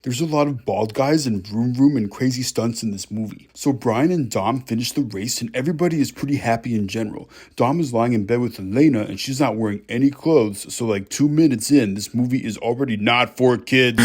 There's a lot of bald guys and vroom vroom and crazy stunts in this movie. So Brian and Dom finish the race and everybody is pretty happy in general. Dom is lying in bed with Elena and she's not wearing any clothes, so like 2 minutes in, this movie is already not for kids.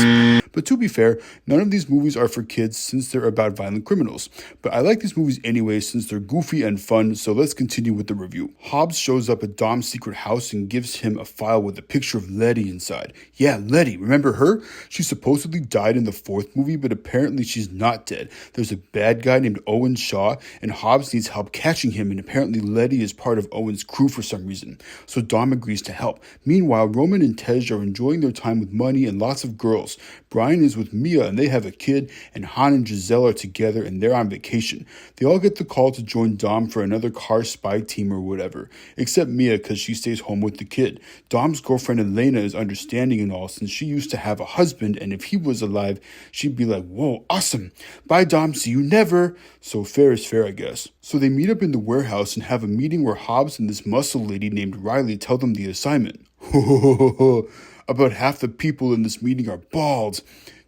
But to be fair, none of these movies are for kids since they're about violent criminals. But I like these movies anyway since they're goofy and fun, so let's continue with the review. Hobbs shows up at Dom's secret house and gives him a file with a picture of Letty inside. Yeah, Letty, remember her? She supposedly died in the fourth movie, but apparently she's not dead. There's a bad guy named Owen Shaw, and Hobbs needs help catching him, and apparently Letty is part of Owen's crew for some reason. So Dom agrees to help. Meanwhile, Roman and Tej are enjoying their time with money and lots of girls. Brian is with Mia and they have a kid, and Han and Giselle are together and they're on vacation. They all get the call to join Dom for another car spy team or whatever, except Mia because she stays home with the kid. Dom's girlfriend Elena is understanding and all since she used to have a husband, and if he was alive, she'd be like, whoa, awesome. Bye Dom, see you never. So fair is fair, I guess. So they meet up in the warehouse and have a meeting where Hobbs and this muscle lady named Riley tell them the assignment. About half the people in this meeting are bald.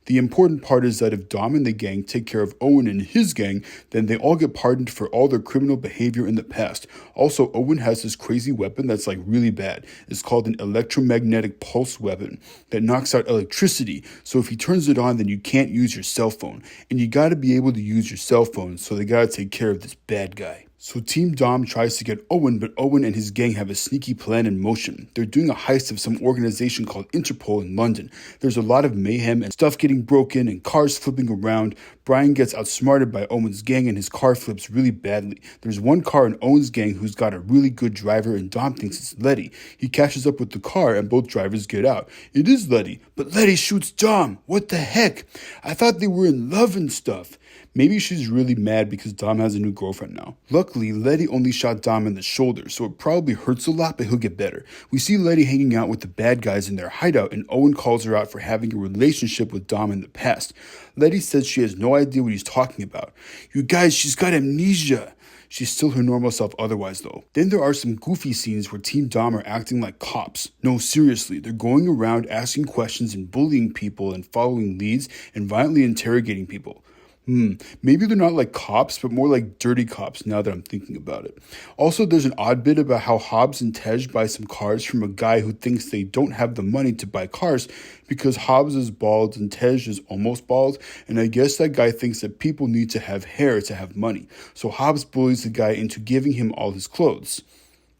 The important part is that if Dom and the gang take care of Owen and his gang, then they all get pardoned for all their criminal behavior in the past. Also, Owen has this crazy weapon that's like really bad. It's called an electromagnetic pulse weapon that knocks out electricity. So if he turns it on, then you can't use your cell phone. And you gotta be able to use your cell phone, so they gotta take care of this bad guy. So Team Dom tries to get Owen, but Owen and his gang have a sneaky plan in motion. They're doing a heist of some organization called Interpol in London. There's a lot of mayhem and stuff getting broken and cars flipping around. Brian gets outsmarted by Owen's gang and his car flips really badly. There's one car in Owen's gang who's got a really good driver and Dom thinks it's Letty. He catches up with the car and both drivers get out. It is Letty, but Letty shoots Dom. What the heck? I thought they were in love and stuff. Maybe she's really mad because Dom has a new girlfriend now. Luckily, Letty only shot Dom in the shoulder, so it probably hurts a lot, but he'll get better. We see Letty hanging out with the bad guys in their hideout, and Owen calls her out for having a relationship with Dom in the past. Letty says she has no idea what he's talking about. You guys, she's got amnesia. She's still her normal self otherwise though. Then there are some goofy scenes where Team Dom are acting like cops. No, seriously, they're going around asking questions and bullying people and following leads and violently interrogating people. Maybe they're not like cops, but more like dirty cops now that I'm thinking about it. Also, there's an odd bit about how Hobbs and Tej buy some cars from a guy who thinks they don't have the money to buy cars because Hobbs is bald and Tej is almost bald, and I guess that guy thinks that people need to have hair to have money. So Hobbs bullies the guy into giving him all his clothes.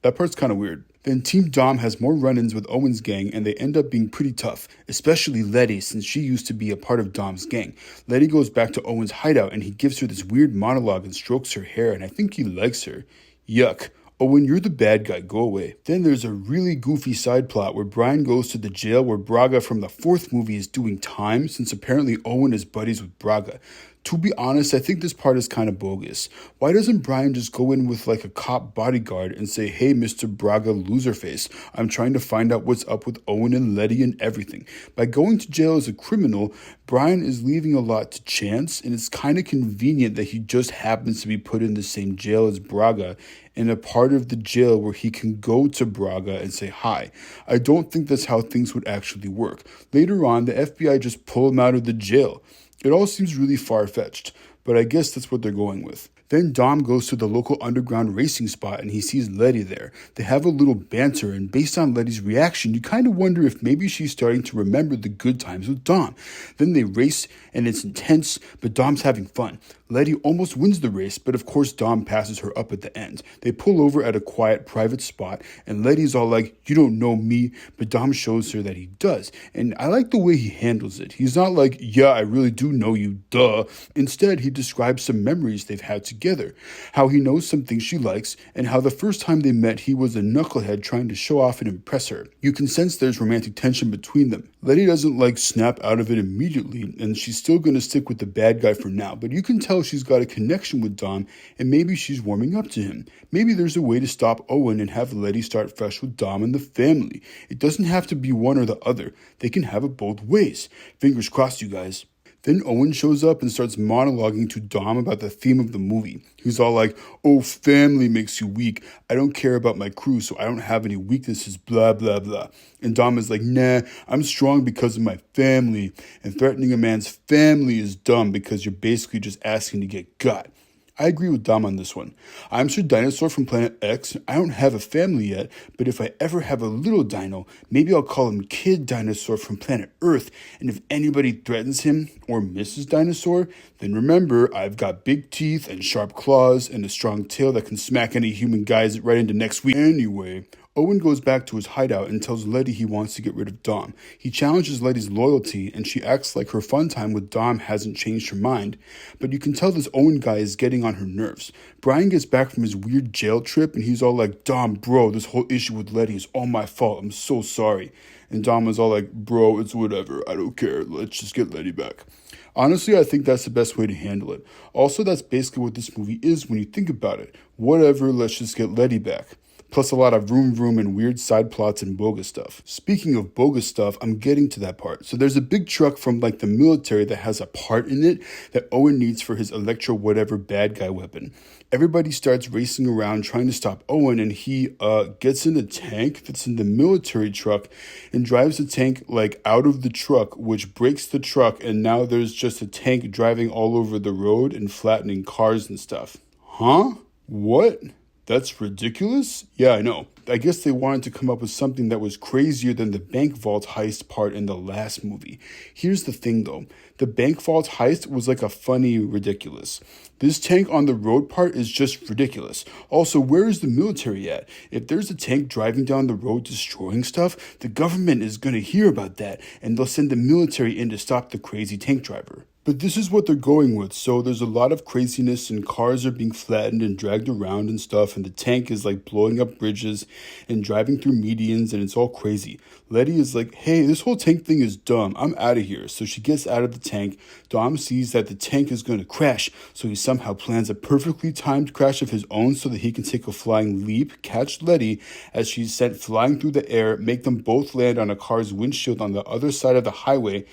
That part's kind of weird. Then Team Dom has more run-ins with Owen's gang and they end up being pretty tough, especially Letty since she used to be a part of Dom's gang. Letty goes back to Owen's hideout and he gives her this weird monologue and strokes her hair and I think he likes her. Yuck. Owen, you're the bad guy, go away. Then there's a really goofy side plot where Brian goes to the jail where Braga from the fourth movie is doing time since apparently Owen is buddies with Braga. To be honest, I think this part is kind of bogus. Why doesn't Brian just go in with like a cop bodyguard and say, hey, Mr. Braga Loserface, I'm trying to find out what's up with Owen and Letty and everything. By going to jail as a criminal, Brian is leaving a lot to chance, and it's kind of convenient that he just happens to be put in the same jail as Braga and a part of the jail where he can go to Braga and say hi. I don't think that's how things would actually work. Later on, the FBI just pull him out of the jail. It all seems really far-fetched, but I guess that's what they're going with. Then Dom goes to the local underground racing spot and he sees Letty there. They have a little banter, and based on Letty's reaction, you kind of wonder if maybe she's starting to remember the good times with Dom. Then they race and it's intense, but Dom's having fun. Letty almost wins the race, but of course Dom passes her up at the end. They pull over at a quiet private spot and Letty's all like, you don't know me, but Dom shows her that he does. And I like the way he handles it. He's not like, yeah, I really do know you, duh. Instead, he describes some memories they've had together, how he knows some things she likes, and how the first time they met he was a knucklehead trying to show off and impress her. You can sense there's romantic tension between them. Letty doesn't like snap out of it immediately, and she's still going to stick with the bad guy for now, but you can tell she's got a connection with Dom, and maybe she's warming up to him. Maybe there's a way to stop Owen and have Letty start fresh with Dom and the family. It doesn't have to be one or the other. They can have it both ways. Fingers crossed, you guys. Then Owen shows up and starts monologuing to Dom about the theme of the movie. He's all like, oh, family makes you weak. I don't care about my crew, so I don't have any weaknesses, blah, blah, blah. And Dom is like, nah, I'm strong because of my family. And threatening a man's family is dumb because you're basically just asking to get got. I agree with Dom on this one. I'm SirDinosaur from Planet X. I don't have a family yet, but if I ever have a little dino, maybe I'll call him Kid Dinosaur from Planet Earth. And if anybody threatens him or Mrs. Dinosaur, then remember I've got big teeth and sharp claws and a strong tail that can smack any human guys right into next week. Anyway, Owen goes back to his hideout and tells Letty he wants to get rid of Dom. He challenges Letty's loyalty, and she acts like her fun time with Dom hasn't changed her mind, but you can tell this Owen guy is getting on her nerves. Brian gets back from his weird jail trip, and he's all like, Dom, bro, this whole issue with Letty is all my fault. I'm so sorry. And Dom is all like, bro, it's whatever. I don't care. Let's just get Letty back. Honestly, I think that's the best way to handle it. Also, that's basically what this movie is when you think about it. Whatever, let's just get Letty back. Plus a lot of vroom vroom and weird side plots and bogus stuff. Speaking of bogus stuff, I'm getting to that part. So there's a big truck from like the military that has a part in it that Owen needs for his electro whatever bad guy weapon. Everybody starts racing around trying to stop Owen, and he gets in a tank that's in the military truck and drives the tank like out of the truck, which breaks the truck, and now there's just a tank driving all over the road and flattening cars and stuff. Huh? What? That's ridiculous? Yeah, I know. I guess they wanted to come up with something that was crazier than the bank vault heist part in the last movie. Here's the thing though. The bank vault heist was like a funny ridiculous. This tank on the road part is just ridiculous. Also, where is the military at? If there's a tank driving down the road destroying stuff, the government is going to hear about that and they'll send the military in to stop the crazy tank driver. But this is what they're going with, so there's a lot of craziness and cars are being flattened and dragged around and stuff, and the tank is like blowing up bridges and driving through medians, and it's all crazy. Letty is like, hey, this whole tank thing is dumb, I'm out of here. So she gets out of the tank. Dom sees that the tank is going to crash, so he somehow plans a perfectly timed crash of his own so that he can take a flying leap, catch Letty as she's sent flying through the air, make them both land on a car's windshield on the other side of the highway,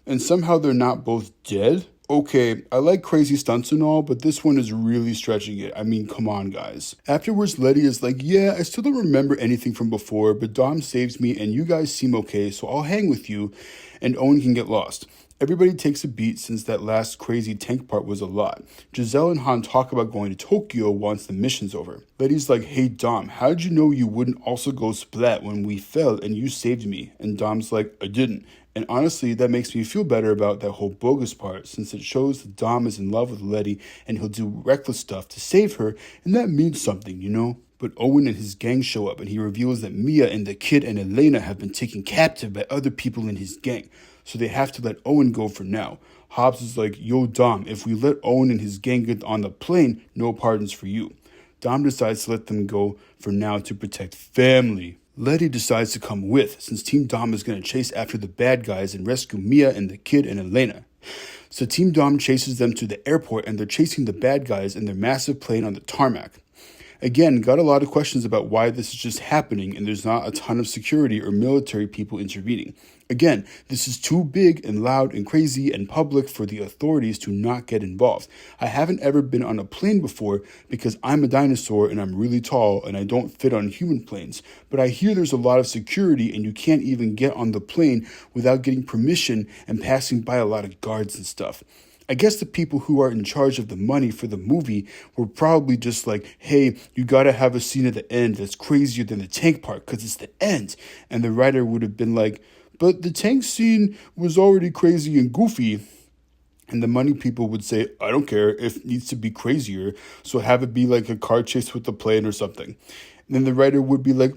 and somehow they're not both dead? Okay, I like crazy stunts and all, but this one is really stretching it. I mean, come on, guys. Afterwards, Letty is like, yeah, I still don't remember anything from before, but Dom saves me and you guys seem okay, so I'll hang with you, and Owen can get lost. Everybody takes a beat since that last crazy tank part was a lot. Giselle and Han talk about going to Tokyo once the mission's over. Letty's like, hey Dom, how did you know you wouldn't also go splat when we fell and you saved me? And Dom's like, I didn't. And honestly, that makes me feel better about that whole bogus part, since it shows that Dom is in love with Letty and he'll do reckless stuff to save her, and that means something, you know? But Owen and his gang show up and he reveals that Mia and the kid and Elena have been taken captive by other people in his gang, so they have to let Owen go for now. Hobbs is like, yo Dom, if we let Owen and his gang get on the plane, no pardons for you. Dom decides to let them go for now to protect family. Letty decides to come with, since Team Dom is going to chase after the bad guys and rescue Mia and the kid and Elena. So Team Dom chases them to the airport and they're chasing the bad guys in their massive plane on the tarmac. Again, got a lot of questions about why this is just happening and there's not a ton of security or military people intervening. Again, this is too big and loud and crazy and public for the authorities to not get involved. I haven't ever been on a plane before because I'm a dinosaur and I'm really tall and I don't fit on human planes. But I hear there's a lot of security and you can't even get on the plane without getting permission and passing by a lot of guards and stuff. I guess the people who are in charge of the money for the movie were probably just like, hey, you gotta have a scene at the end that's crazier than the tank part because it's the end. And the writer would have been like, but the tank scene was already crazy and goofy. And the money people would say, I don't care if it needs to be crazier, so have it be like a car chase with the plane or something. And then the writer would be like,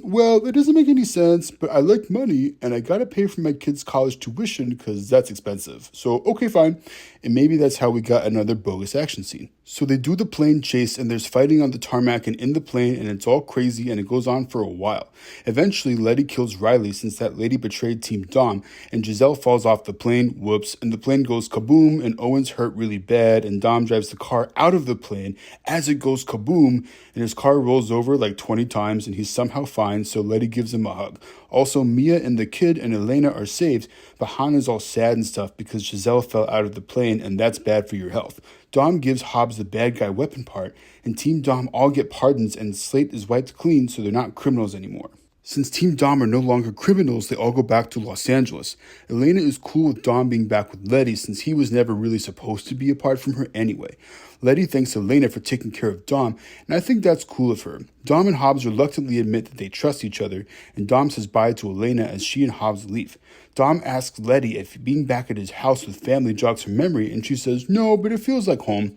well, that doesn't make any sense, but I like money and I gotta pay for my kids' college tuition because that's expensive. So, okay, fine. And maybe that's how we got another bogus action scene. So they do the plane chase and there's fighting on the tarmac and in the plane and it's all crazy and it goes on for a while. Eventually, Letty kills Riley since that lady betrayed Team Dom and Giselle falls off the plane, whoops, and the plane goes kaboom and Owen's hurt really bad and Dom drives the car out of the plane as it goes kaboom and his car rolls over like 20 times and he's somehow fine, so Letty gives him a hug. Also, Mia and the kid and Elena are saved, but Hannah's all sad and stuff because Giselle fell out of the plane and that's bad for your health. Dom gives Hobbs the bad guy weapon part, and Team Dom all get pardons and Slate is wiped clean so they're not criminals anymore. Since Team Dom are no longer criminals, they all go back to Los Angeles. Elena is cool with Dom being back with Letty since he was never really supposed to be apart from her anyway. Letty thanks Elena for taking care of Dom, and I think that's cool of her. Dom and Hobbs reluctantly admit that they trust each other, and Dom says bye to Elena as she and Hobbs leave. Dom asks Letty if being back at his house with family jogs her memory, and she says no, but it feels like home.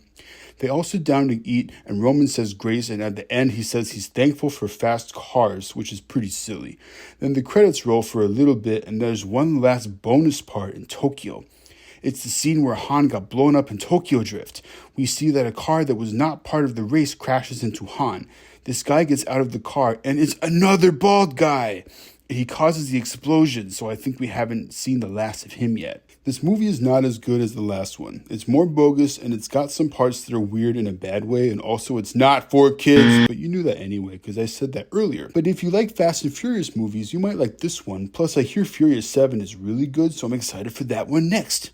They all sit down to eat, and Roman says grace, and at the end he says he's thankful for fast cars, which is pretty silly. Then the credits roll for a little bit, and there's one last bonus part in Tokyo. It's the scene where Han got blown up in Tokyo Drift. We see that a car that was not part of the race crashes into Han. This guy gets out of the car, and it's another bald guy! He causes the explosion, so I think we haven't seen the last of him yet. This movie is not as good as the last one. It's more bogus, and it's got some parts that are weird in a bad way, and also it's not for kids, but you knew that anyway, because I said that earlier. But if you like Fast and Furious movies, you might like this one. Plus, I hear Furious 7 is really good, so I'm excited for that one next.